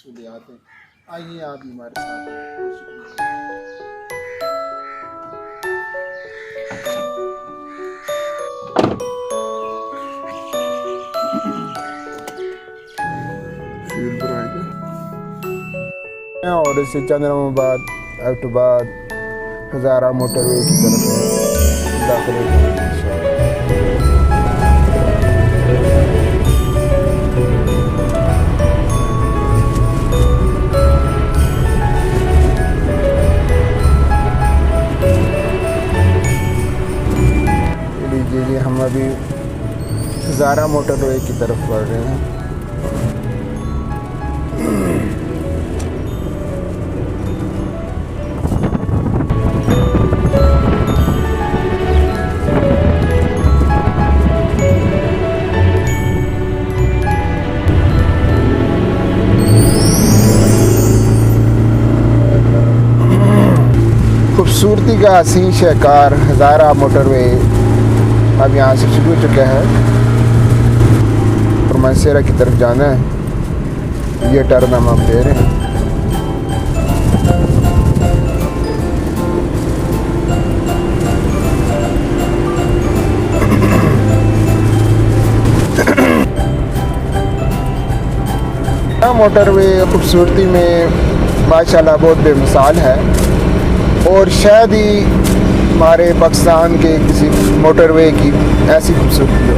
इसको ले आते हैं। आइए आप भी हमारे साथ। और इससे चंद्रमाबाद एबटाबाद हज़ारा मोटरवे की तरफ दाखिल होते हैं। लीजिए हम अभी हज़ारा मोटरवे की तरफ बढ़ रहे हैं। खूबसूरती का हसीन शहकार हज़ारा मोटरवे अब यहाँ से शुरू हो चुका है और मनसेरा की तरफ जाना है। ये टर्न हम ले रहे हैं। मोटरवे खूबसूरती में माशाल्लाह बहुत बेमिसाल है और शायद ही हमारे पाकिस्तान के किसी मोटरवे की ऐसी खूबसूरती हो।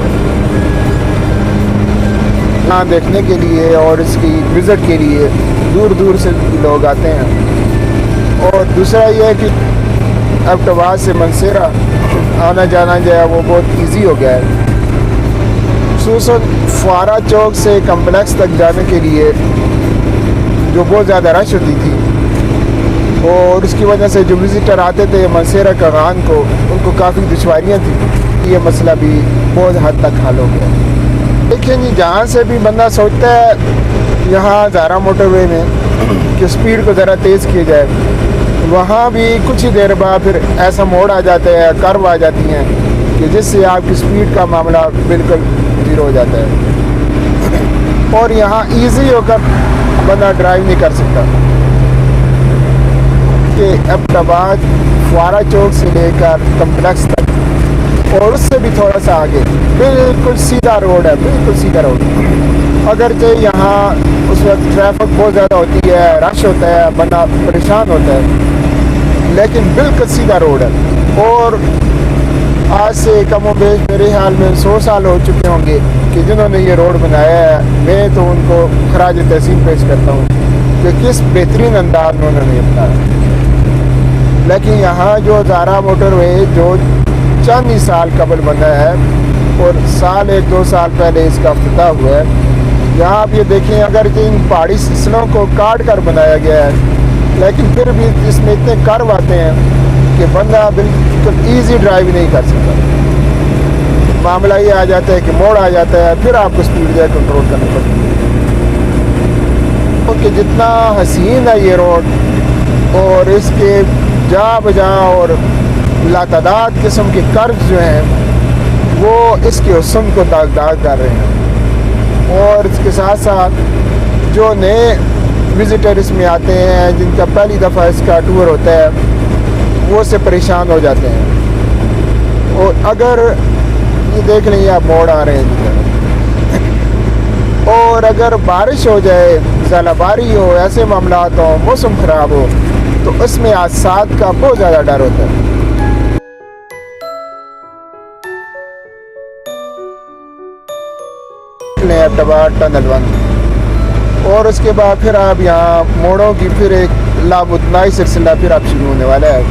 यहाँ देखने के लिए और इसकी विज़िट के लिए दूर दूर से लोग आते हैं। और दूसरा ये है कि एबटाबाद से मनसेरा आना जाना जो है वो बहुत इजी हो गया है। खुसूसन फुआरा चौक से कम्प्लेक्स तक जाने के लिए जो बहुत ज़्यादा रश होती थी और उसकी वजह से जो विज़िटर आते थे मनसेरा कगान को, उनको काफ़ी दुश्वारियाँ थी। ये मसला भी बहुत हद तक हल हो गया। लेकिन जी जहाँ से भी बंदा सोचता है यहाँ हज़ारा मोटरवे में कि स्पीड को ज़रा तेज़ किया जाए, वहाँ भी कुछ ही देर बाद फिर ऐसा मोड़ आ जाता है, कर्व आ जाती हैं कि जिससे आपकी स्पीड का मामला बिल्कुल ज़ीरो हो जाता है और यहाँ ईजी होकर बंदा ड्राइव नहीं कर सकता। कि एबटाबाद फुआरा चौक से लेकर कम्प्लेक्स तक और उससे भी थोड़ा सा आगे बिल्कुल सीधा रोड है, बिल्कुल सीधा रोड। अगरचे यहाँ उस वक्त ट्रैफिक बहुत ज़्यादा होती है, रश होता है, बंदा परेशान होता है, लेकिन बिल्कुल सीधा रोड है। और आज से कमो बेश मेरे ख्याल में 100 साल हो चुके होंगे कि जिन्होंने ये रोड बनाया है। मैं तो उनको खराज तहसीन पेश करता हूँ कि किस बेहतरीन अंदाज में उन्होंने बनाया। लेकिन यहाँ जो हज़ारा मोटरवे जो चंद ही साल कबल बना है और साल 1-2 साल पहले इसका इफ्तिताह हुआ है। यहाँ आप ये देखें, अगर इन पहाड़ी सिलसिलों को काट कर बनाया गया है, लेकिन फिर भी इसमें इतने कर्व आते हैं कि बंदा बिल्कुल ईजी ड्राइव नहीं कर सकता। मामला ये आ जाता है कि मोड़ आ जाता है, फिर आपको स्पीड जो है कंट्रोल करनी पड़ती है। क्योंकि जितना हसीन है ये रोड और इसके जहाँ बजहाँ और लातादाद किस्म के कर्व जो हैं वो इसके हुस्न को दाग कर रहे हैं। और इसके साथ साथ जो नए विज़िटर इसमें आते हैं, जिनका पहली दफ़ा इसका टूर होता है, वो से परेशान हो जाते हैं। और अगर ये देख लें आप मोड़ आ रहे हैं और अगर बारिश हो जाए, ज़ालाबारी हो, ऐसे मामलात हो, मौसम ख़राब हो, तो उसमें हादसात का बहुत ज़्यादा डर होता है। एबटाबाद टनल 1 और उसके बाद फिर आप यहाँ मोड़ों की फिर एक लाबुतनाई सिलसिला फिर आप शुरू होने वाला है।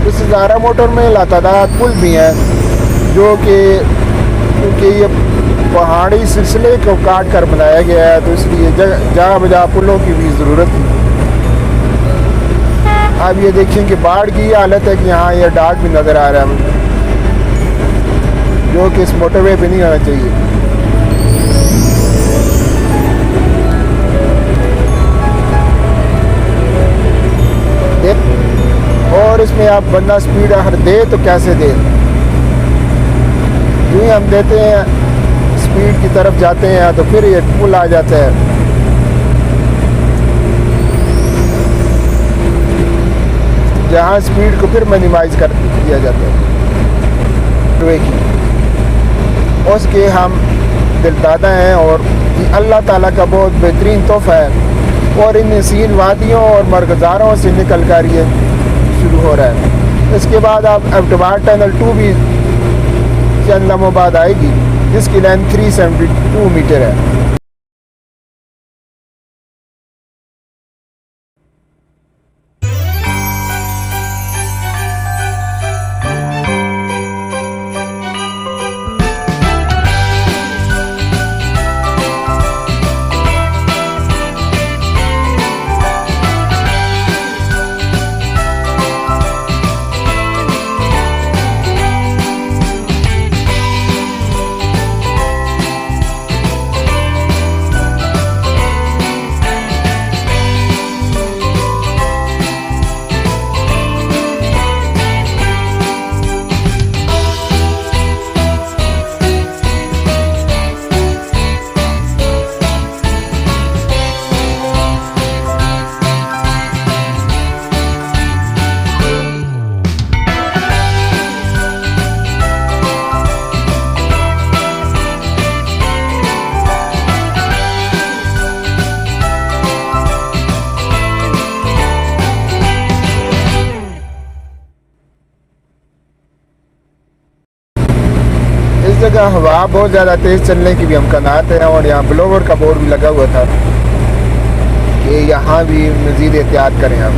इस हज़ारा मोटर में लातादाद पुल भी हैं जो कि क्योंकि ये पहाड़ी सिलसिले को काट कर बनाया गया है, तो इसलिए जहाँ बजा पुलों की भी ज़रूरत है। आप ये देखिए कि बाढ़ की हालत है कि यहाँ ये डाक भी नज़र आ रहा है जो कि इस मोटरवे पे नहीं आना चाहिए। और इसमें आप बंदा स्पीड हर दे तो कैसे दे, यूँ ही हम देते हैं स्पीड की तरफ जाते हैं तो फिर ये पुल आ जाता है जहाँ स्पीड को फिर मिनिमाइज कर दिया जाता है टूवे की, उसके हम दिलदादा हैं। और ये अल्लाह ताला का बहुत बेहतरीन तोहफ़ा है। और इन नसीन वादियों और मरगज़ारों से निकल कर ये शुरू हो रहा है। इसके बाद आप एबटबार टनल 2 भी चंद लम्हों बाद आएगी, जिसकी लेंथ 372 मीटर है। इस जगह हवा बहुत ज़्यादा तेज़ चलने की भी अमकानात हैं। और यहाँ ब्लोवर का बोर्ड भी लगा हुआ था कि यहाँ भी मज़ीद एहतियात करें आप।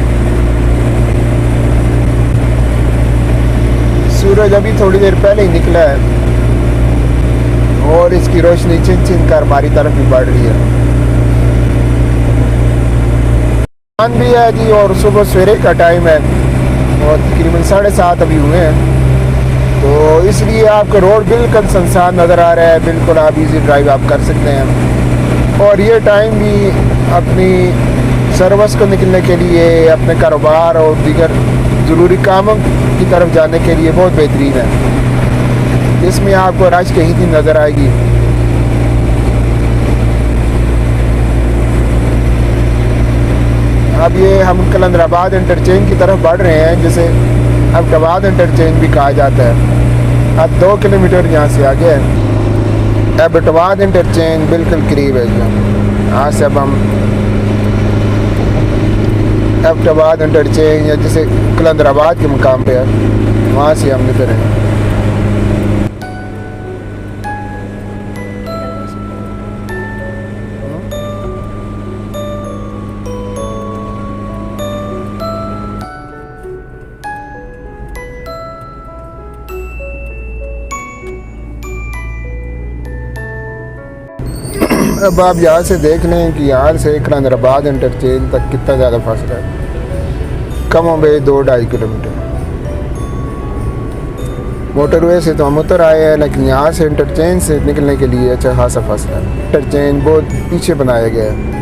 सूरज अभी थोड़ी देर पहले ही निकला है और इसकी रोशनी छिन छिन कर हमारी तरफ भी बढ़ रही है। चांद भी है जी और सुबह सवेरे का टाइम है और तकरीबन 7:30 अभी हुए हैं, तो इसलिए आपको रोड बिल्कुल सुनसान नज़र आ रहा है। बिल्कुल आप इजी ड्राइव आप कर सकते हैं। और ये टाइम भी अपनी सर्विस को निकलने के लिए, अपने कारोबार और दीगर ज़रूरी कामों की तरफ जाने के लिए बहुत बेहतरीन है। इसमें आपको रश कहीं नहीं नज़र आएगी। अब ये हम कलंदराबाद इंटरचेंज की तरफ बढ़ रहे हैं, जिसे एबटबाद इंटरचेंज भी कहा जाता है। अब 2 किलोमीटर यहाँ से आगे है एबटबाद इंटरचेंज, बिल्कुल करीब है जी। यहाँ से अब हम एबटबाद इंटरचेंज या जैसे कलंदराबाद के मुकाम पे है, वहाँ से हम निकल रहे हैं। अब आप यहाँ से देख लें कि यहाँ से कलंदराबाद इंटरचेंज तक कितना ज़्यादा फासला है। कम हो गए 2-2.5 किलोमीटर। मोटरवे से तो हम उतर आए हैं, लेकिन यहाँ से इंटरचेंज से निकलने के लिए अच्छा खासा फासला है। इंटरचेंज बहुत पीछे बनाया गया है।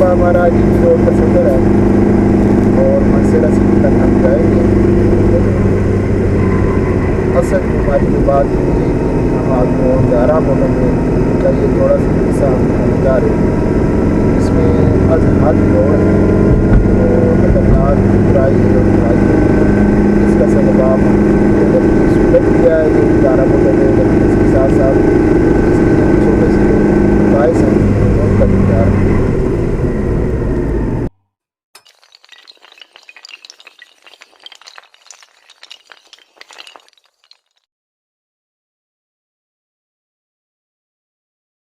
हमारा जीटी रोड का सफ़र है और मरसेडा सिटी तक हम जाएंगे। असल हमारी जो बात हुई हम आपको ग्यारह मोटर में का ये थोड़ा सा हिस्सा हम जा रहे हैं, इसमें अजहाद रोड और खतरनाक बुराई और बुराई, इसका सबब आप सूरत दिया है जो 11 मोटर